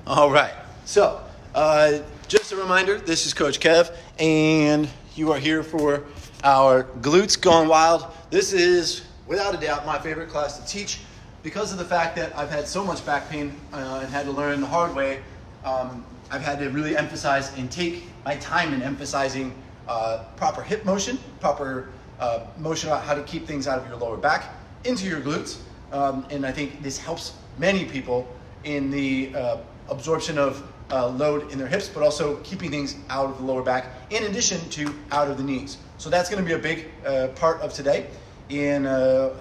All right, so just a reminder, this is Coach Kev, and you are here for our Glutes Gone Wild. This is, without a doubt, my favorite class to teach because of the fact that I've had so much back pain and had to learn the hard way. I've had to really emphasize and take my time in emphasizing proper hip motion, proper motion about how to keep things out of your lower back into your glutes. And I think this helps many people in the absorption of load in their hips, but also keeping things out of the lower back in addition to out of the knees. So that's going to be a big part of today. And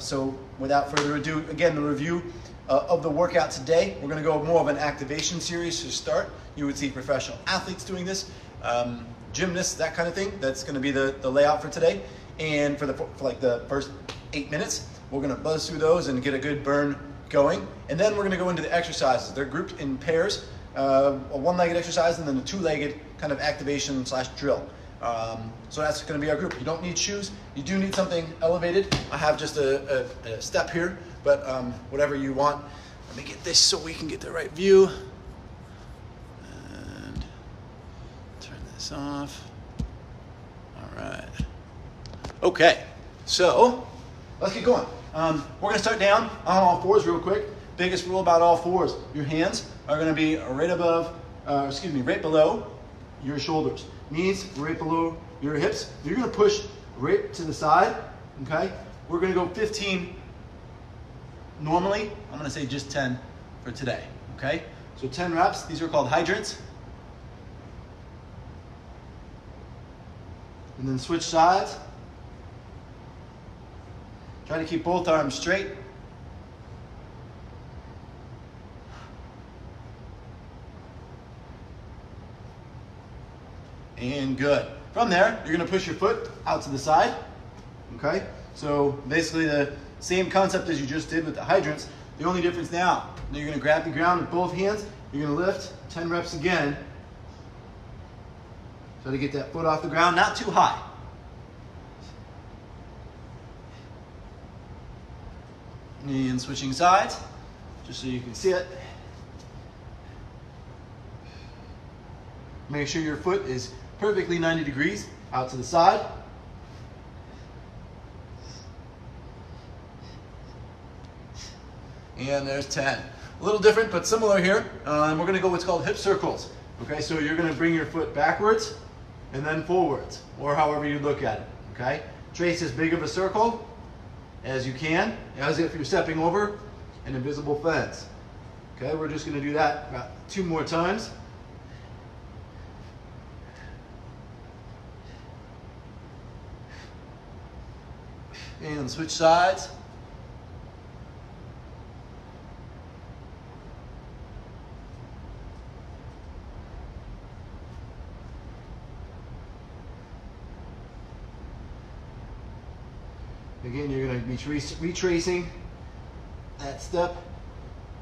so without further ado, again, the review of the workout today, we're going to go more of an activation series to start. You would see professional athletes doing this, gymnasts, that kind of thing. That's going to be the layout for today. And for like the first 8 minutes, we're going to buzz through those and get a good burn going. And then we're going to go into the exercises. They're grouped in pairs, a one-legged exercise and then a two-legged kind of activation / drill. So that's going to be our group. You don't need shoes. You do need something elevated. I have just a step here, but whatever you want. Let me get this so we can get the right view. And turn this off. All right. Okay, so let's get going. We're going to start down on all fours real quick. Biggest rule about all fours, your hands are going to be right below your shoulders. Knees right below your hips. You're going to push right to the side, okay? We're going to go 15 normally. I'm going to say just 10 for today, okay? So 10 reps. These are called hydrants. And then switch sides. Try to keep both arms straight. And good. From there, you're going to push your foot out to the side. Okay? So basically the same concept as you just did with the hydrants. The only difference now, you're going to grab the ground with both hands. You're going to lift 10 reps again. Try to get that foot off the ground, not too high. And switching sides, just so you can see it. Make sure your foot is perfectly 90 degrees out to the side. And there's 10. A little different, but similar here. And we're going to go what's called hip circles. Okay, so you're going to bring your foot backwards and then forwards, or however you look at it. Okay, trace as big of a circle as you can, as if you're stepping over an invisible fence. Okay, we're just going to do that about 2 more times. And switch sides. Again, you're going to be retracing that step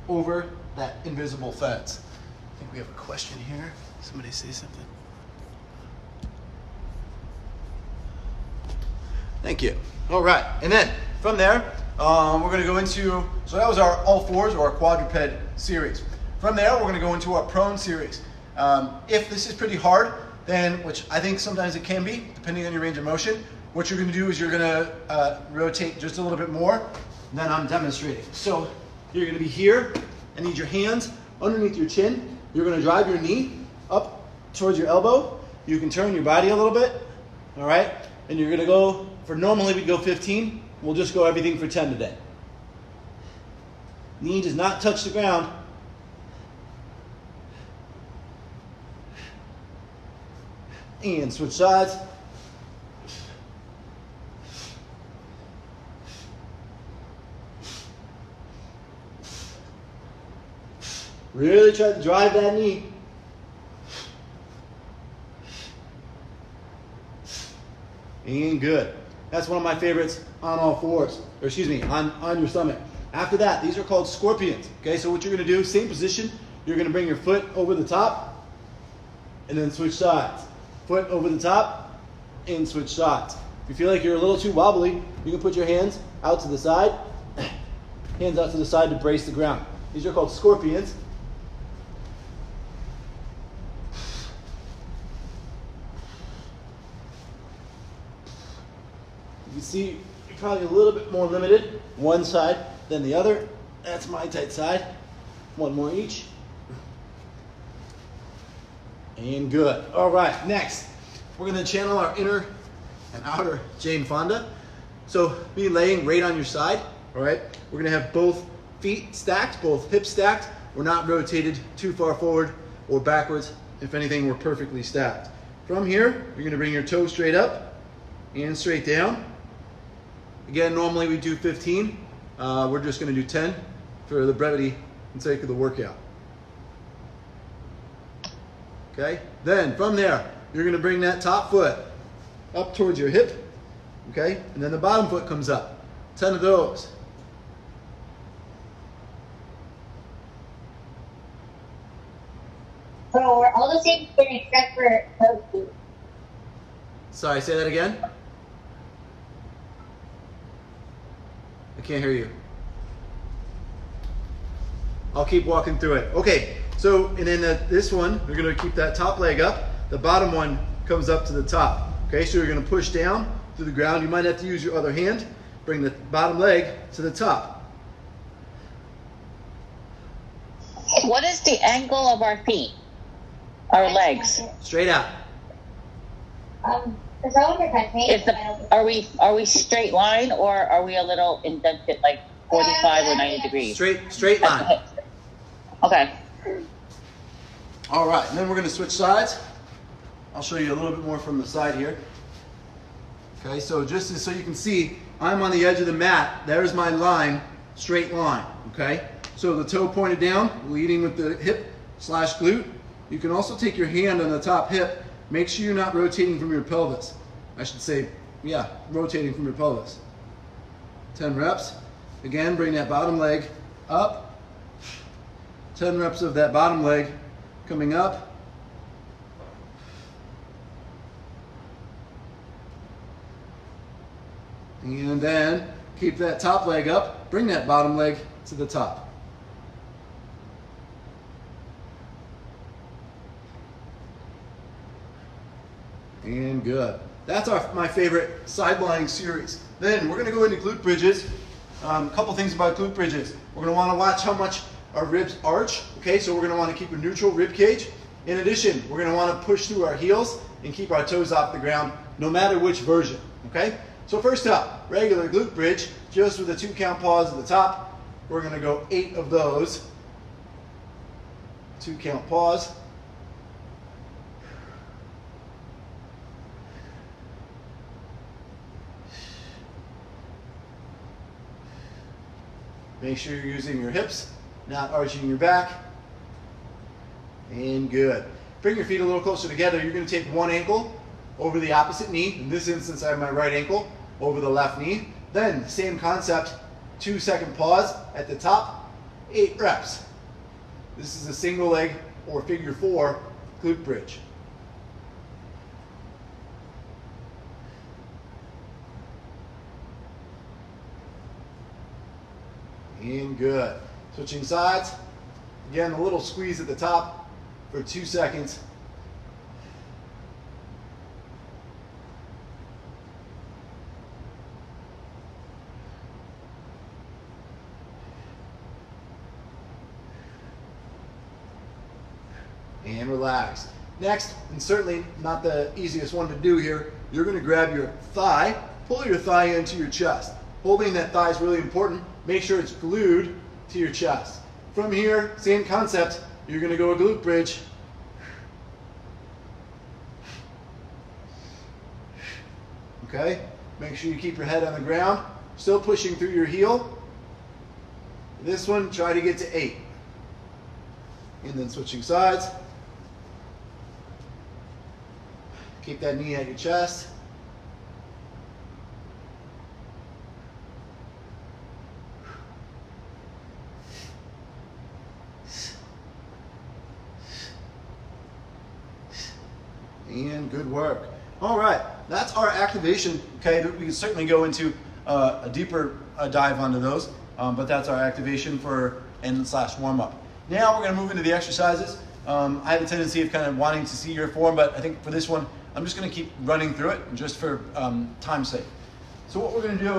over that invisible fence. I think we have a question here. Somebody say something. Thank you. All right, and then from there, we're going to go into, so that was our all fours or our quadruped series. From there, we're going to go into our prone series. If this is pretty hard, then, which I think sometimes it can be, depending on your range of motion, what you're going to do is you're going to rotate just a little bit more than I'm demonstrating. So you're going to be here. I need your hands underneath your chin. You're going to drive your knee up towards your elbow. You can turn your body a little bit, all right? And you're going to go, for normally we go 15. We'll just go everything for 10 today. Knee does not touch the ground. And switch sides. Really try to drive that knee. And good. That's one of my favorites on all fours. Or excuse me, on your stomach. After that, these are called scorpions. Okay, so what you're going to do, same position. You're going to bring your foot over the top and then switch sides. Foot over the top and switch sides. If you feel like you're a little too wobbly, you can put your hands out to the side. Hands out to the side to brace the ground. These are called scorpions. see you're probably a little bit more limited one side than the other. That's my tight side. One more each. And good. All right, next, we're gonna channel our inner and outer Jane Fonda. So be laying right on your side, all right? We're gonna have both feet stacked, both hips stacked. We're not rotated too far forward or backwards. If anything, we're perfectly stacked. From here, you're gonna bring your toes straight up and straight down. Again, normally we do 15. We're just gonna do 10 for the brevity and sake of the workout. Okay, then from there, you're gonna bring that top foot up towards your hip, okay? And then the bottom foot comes up. 10 of those. So we're all the same spin except for those two. Sorry, say that again. I can't hear you. I'll keep walking through it. Okay, so and then this one, we're gonna keep that top leg up. The bottom one comes up to the top. Okay, so you're gonna push down to the ground. You might have to use your other hand. Bring the bottom leg to the top. What is the angle of our feet? Our legs? Straight out. Because I wonder if I made Are we straight line or are we a little indented, like 45 or 90 degrees? Straight line. Okay. All right, and then we're gonna switch sides. I'll show you a little bit more from the side here. Okay, so just so you can see, I'm on the edge of the mat. There's my line, straight line, okay? So the toe pointed down, leading with the hip slash glute. You can also take your hand on the top hip. Make sure you're not rotating from your pelvis. I should say, yeah, rotating from your pelvis. 10 reps. Again, bring that bottom leg up. 10 reps of that bottom leg coming up. And then keep that top leg up. Bring that bottom leg to the top. And good. That's my favorite side lying series. Then we're gonna go into glute bridges. A couple things about glute bridges. We're gonna wanna watch how much our ribs arch. Okay, so we're gonna wanna keep a neutral rib cage. In addition, we're gonna wanna push through our heels and keep our toes off the ground, no matter which version, okay? So first up, regular glute bridge, just with a 2 count pause at the top. We're gonna go 8 of those. 2 count pause. Make sure you're using your hips, not arching your back. And good. Bring your feet a little closer together. You're going to take one ankle over the opposite knee. In this instance, I have my right ankle over the left knee. Then, same concept, 2-second pause at the top, 8 reps. This is a single leg or figure 4 glute bridge. And good. Switching sides. Again, a little squeeze at the top for 2 seconds. And relax. Next, and certainly not the easiest one to do here, you're going to grab your thigh, pull your thigh into your chest. Holding that thigh is really important. Make sure it's glued to your chest. From here, same concept, you're gonna go a glute bridge. Okay, make sure you keep your head on the ground, still pushing through your heel. This one, try to get to 8. And then switching sides. Keep that knee at your chest. And good work. All right, that's our activation. Okay, we can certainly go into a deeper dive onto those, but that's our activation for and/slash warm up. Now we're going to move into the exercises. I have a tendency of kind of wanting to see your form, but I think for this one, I'm just going to keep running through it just for time's sake. So what we're going to do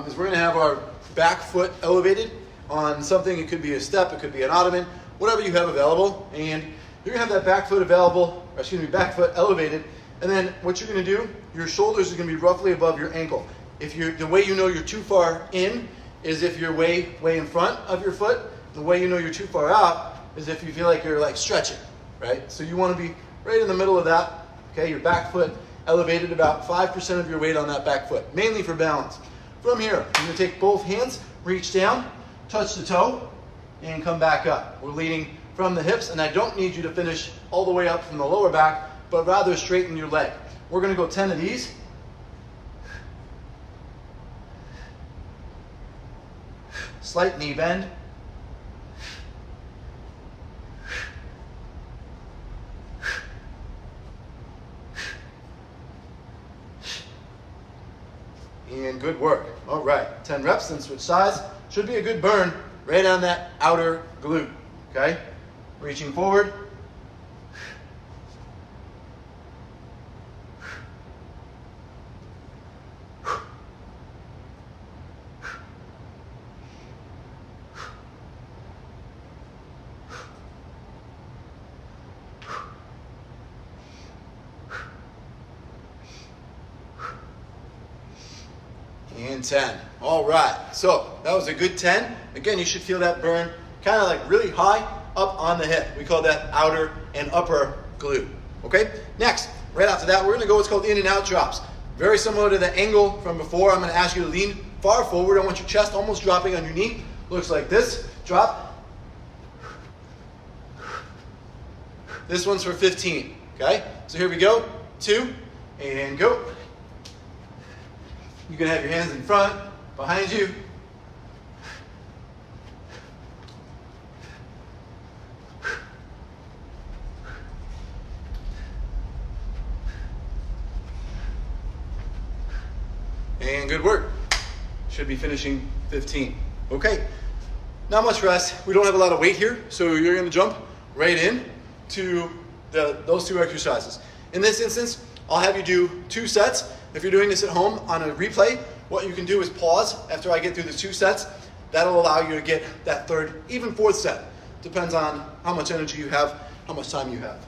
is we're going to have our back foot elevated on something. It could be a step, it could be an ottoman, whatever you have available. And you're going to have that back foot available, or excuse me, back foot elevated. And then what you're going to do, your shoulders are going to be roughly above your ankle. The way you know you're too far in is if you're way in front of your foot. The way you know you're too far out is if you feel like you're like stretching, right? So you want to be right in the middle of that. Okay, your back foot elevated about 5% of your weight on that back foot, mainly for balance. From here, you're going to take both hands, reach down, touch the toe, and come back up. We're leading from the hips, and I don't need you to finish all the way up from the lower back, but rather straighten your leg. We're going to go 10 of these. Slight knee bend. And good work. All right, 10 reps, then switch sides. Should be a good burn right on that outer glute, okay? Reaching forward. And 10. All right, so that was a good 10. Again, you should feel that burn kind of like really high up on the hip. We call that outer and upper glute, okay? Next, right after that, we're gonna go what's called in and out drops. Very similar to the angle from before. I'm gonna ask you to lean far forward. I want your chest almost dropping on your knee. Looks like this, drop. This one's for 15, okay? So here we go, 2, and go. You can have your hands in front, behind you. And good work. Should be finishing 15. Okay, not much rest. We don't have a lot of weight here, so you're gonna jump right in to those 2 exercises. In this instance, I'll have you do 2 sets. If you're doing this at home on a replay, what you can do is pause after I get through the 2 sets. That'll allow you to get that 3rd, even 4th set. Depends on how much energy you have, how much time you have.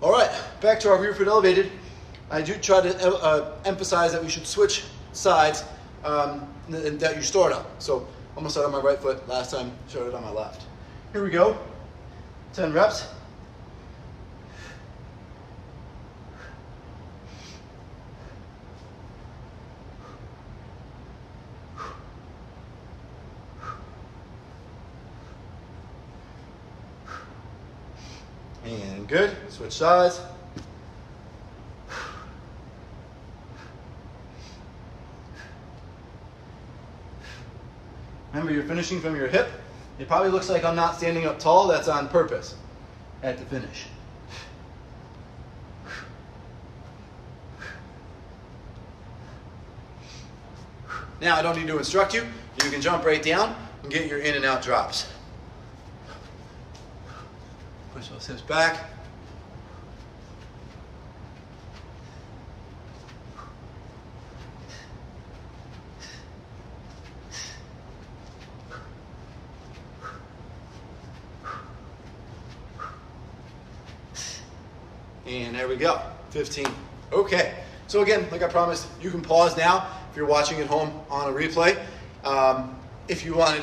All right, back to our rear foot elevated. I do try to emphasize that we should switch sides that you start on. So I'm gonna start on my right foot. Last time, started on my left. Here we go, 10 reps. And good, switch sides. Remember, you're finishing from your hip. It probably looks like I'm not standing up tall. That's on purpose at the finish. Now, I don't need to instruct you. You can jump right down and get your in and out drops. Push those hips back. And there we go, 15. Okay, so again, like I promised, you can pause now if you're watching at home on a replay. If you wanted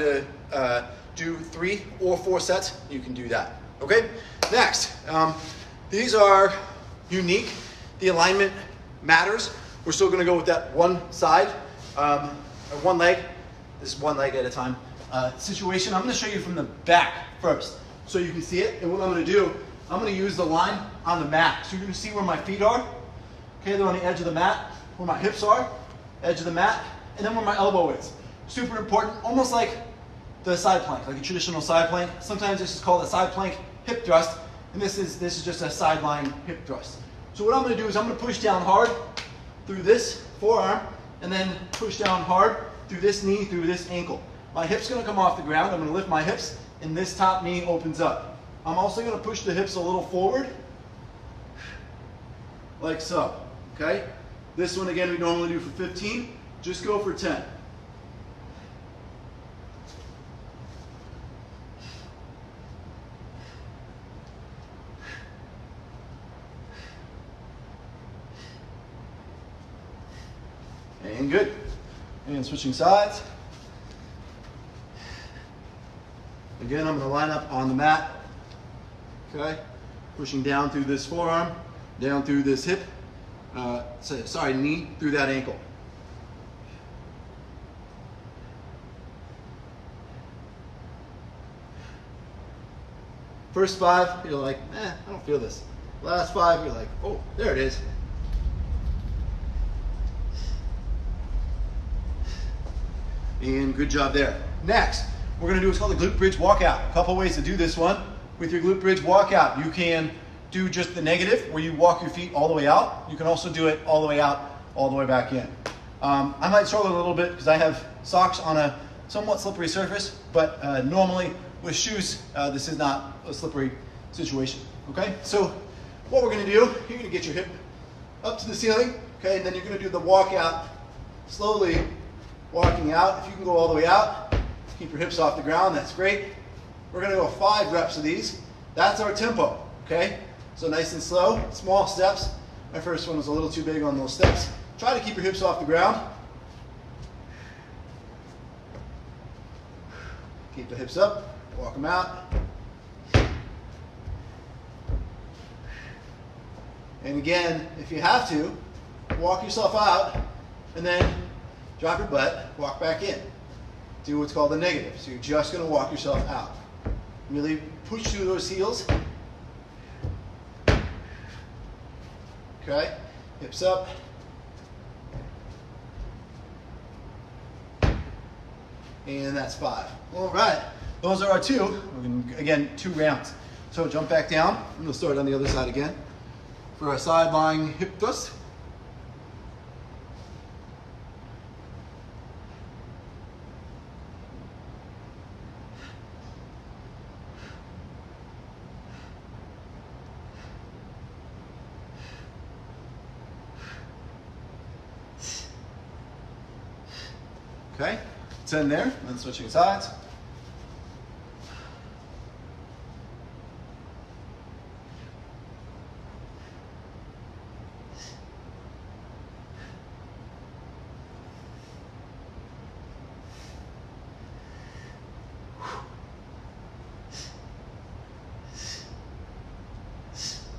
to do 3 or 4 sets, you can do that. Okay, next, these are unique. The alignment matters. We're still gonna go with that one side, or one leg. This is one leg at a time situation. I'm gonna show you from the back first so you can see it. And what I'm gonna do, I'm gonna use the line on the mat. So you're gonna see where my feet are. Okay, they're on the edge of the mat, where my hips are, edge of the mat, and then where my elbow is. Super important, almost like the side plank, like a traditional side plank. Sometimes this is called a side plank hip thrust, and this is just a sideline hip thrust. So what I'm gonna do is I'm gonna push down hard through this forearm, and then push down hard through this knee, through this ankle. My hip's gonna come off the ground. I'm gonna lift my hips, and this top knee opens up. I'm also gonna push the hips a little forward, like so, okay? This one, again, we normally do for 15. Just go for 10. And good. And switching sides. Again, I'm going to line up on the mat. Okay. Pushing down through this forearm, down through this hip. Knee through that ankle. First 5, you're like, I don't feel this. Last 5, you're like, oh, there it is. And good job there. Next, we're going to do what's called a glute bridge walkout. A couple ways to do this one. With your glute bridge walkout, you can do just the negative, where you walk your feet all the way out. You can also do it all the way out, all the way back in. I might struggle a little bit because I have socks on a somewhat slippery surface, but normally with shoes, this is not a slippery situation, okay? So what we're gonna do, you're gonna get your hip up to the ceiling, okay? And then you're gonna do the walkout, slowly walking out. If you can go all the way out, keep your hips off the ground, that's great. We're gonna go 5 reps of these. That's our tempo, okay? So nice and slow, small steps. My first one was a little too big on those steps. Try to keep your hips off the ground. Keep the hips up, walk them out. And again, if you have to, walk yourself out and then drop your butt, walk back in. Do what's called the negative. So you're just gonna walk yourself out. Really push through those heels. Okay, hips up. And that's 5. All right, those are our 2. We're going to, again, 2 rounds. So jump back down. I'm going to start on the other side again for our side lying hip thrust. Okay, 10 there, and then switching sides.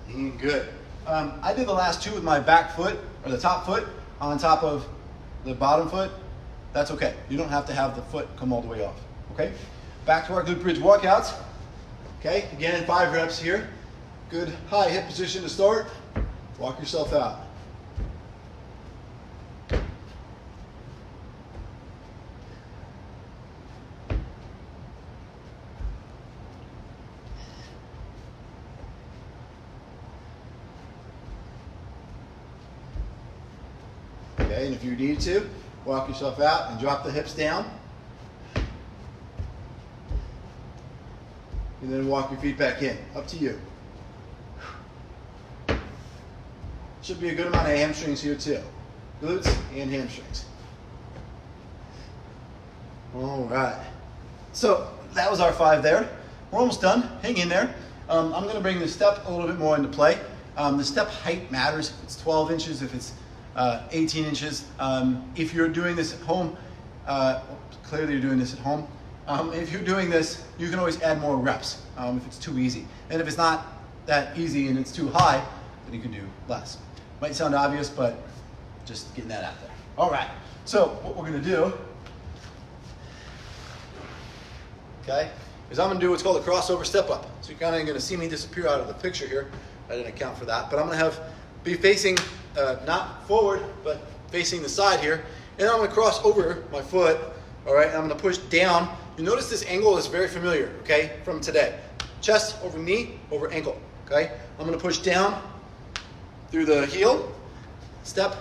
And good. I did the last 2 with my back foot, or the top foot, on top of the bottom foot. That's okay. You don't have to have the foot come all the way off, okay? Back to our glute bridge walkouts. Okay, again, 5 reps here. Good high hip position to start. Walk yourself out. Okay, and if you need to, walk yourself out and drop the hips down. And then walk your feet back in. Up to you. Should be a good amount of hamstrings here too. Glutes and hamstrings. All right. So that was our 5 there. We're almost done. Hang in there. I'm going to bring the step a little bit more into play. The step height matters. If it's 12 inches, if it's 18 inches. If you're doing this at home, clearly you're doing this at home. If you're doing this, you can always add more reps if it's too easy. And if it's not that easy and it's too high, then you can do less. Might sound obvious, but just getting that out there. All right, so what we're gonna do, okay, is I'm gonna do what's called a crossover step up. So you're kind of gonna see me disappear out of the picture here. I didn't account for that, but I'm gonna be facing, not forward, but facing the side here. And I'm gonna cross over my foot, all right, and I'm gonna push down. You notice this angle is very familiar, okay, from today. Chest over knee, over ankle, okay? I'm gonna push down through the heel, step,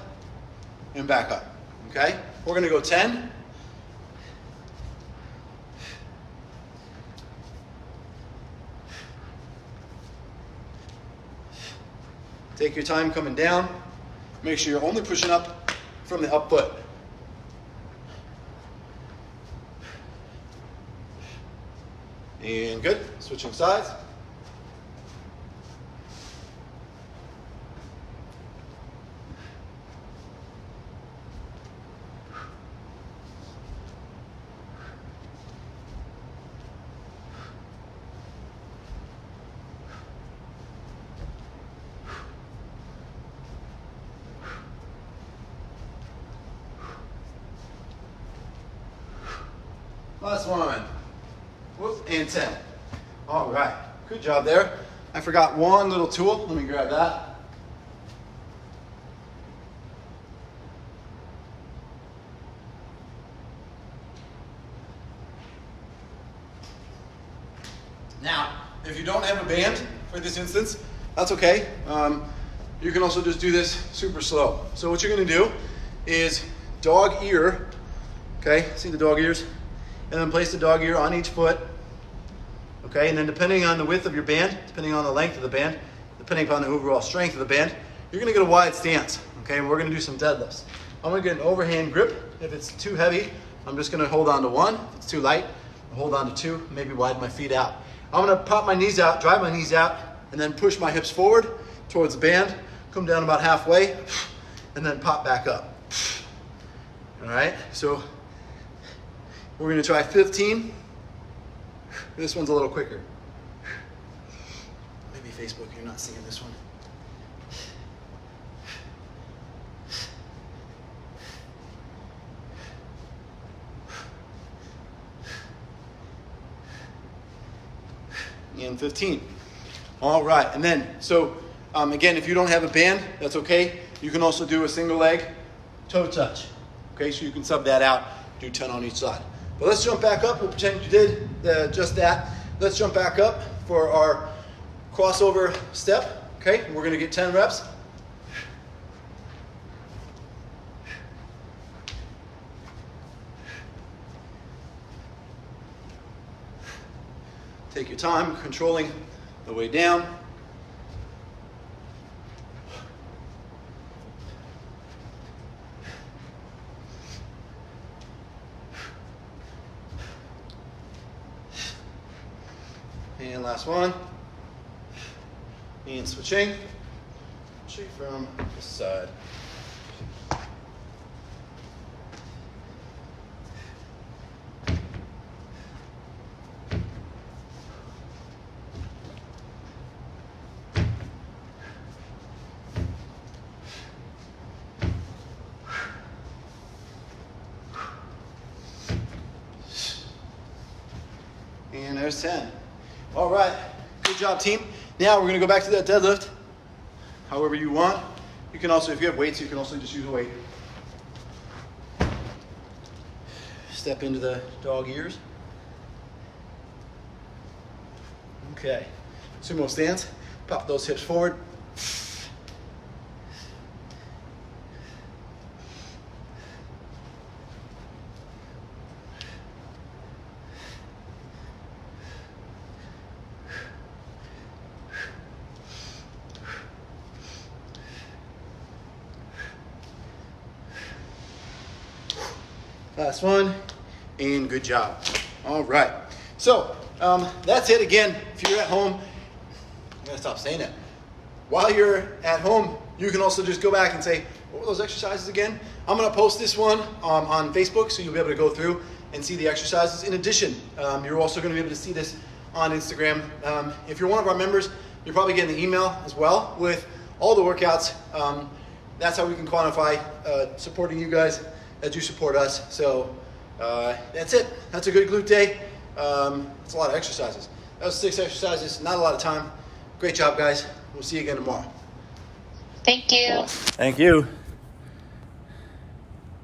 and back up, okay? We're gonna go 10. Take your time coming down. Make sure you're only pushing up from the up foot. And good. Switching sides. Last one. Whoop, and 10. All right, good job there. I forgot one little tool. Let me grab that. Now, if you don't have a band for this instance, that's okay. You can also just do this super slow. So what you're gonna do is dog ear, okay? See the dog ears? And then place the dog ear on each foot. Okay, and then depending on the width of your band, depending on the length of the band, depending upon the overall strength of the band, you're gonna get a wide stance. Okay, and we're gonna do some deadlifts. I'm gonna get an overhand grip. If it's too heavy, I'm just gonna hold on to one. If it's too light, I'll hold on to two, maybe widen my feet out. I'm gonna pop my knees out, drive my knees out, and then push my hips forward towards the band, come down about halfway, and then pop back up. All right, so we're gonna try 15. This one's a little quicker. Maybe Facebook, you're not seeing this one. And 15. All right, and then, so again, if you don't have a band, that's okay. You can also do a single leg toe touch. Okay, so you can sub that out, do 10 on each side. But let's jump back up. We'll pretend you did just that. Let's jump back up for our crossover step. Okay, we're gonna get 10 reps. Take your time, controlling the way down. And last one. And switching. Switching from this side. And there's 10. All right, good job, team. Now we're gonna go back to that deadlift, however you want. You can also, if you have weights, you can also just use a weight. Step into the dog ears. Okay, sumo stance. Pop those hips forward. Last one, and good job. All right, so that's it. Again, if you're at home, I'm gonna stop saying that. While you're at home, you can also just go back and say, what were those exercises again? I'm gonna post this one on Facebook, so you'll be able to go through and see the exercises. In addition, you're also gonna be able to see this on Instagram. If you're one of our members, you're probably getting an email as well with all the workouts. That's how we can quantify supporting you guys as you support us. So that's it. That's a good glute day. It's a lot of exercises. That was 6 exercises, not a lot of time. Great job, guys. We'll see you again tomorrow. Thank you. Thank you.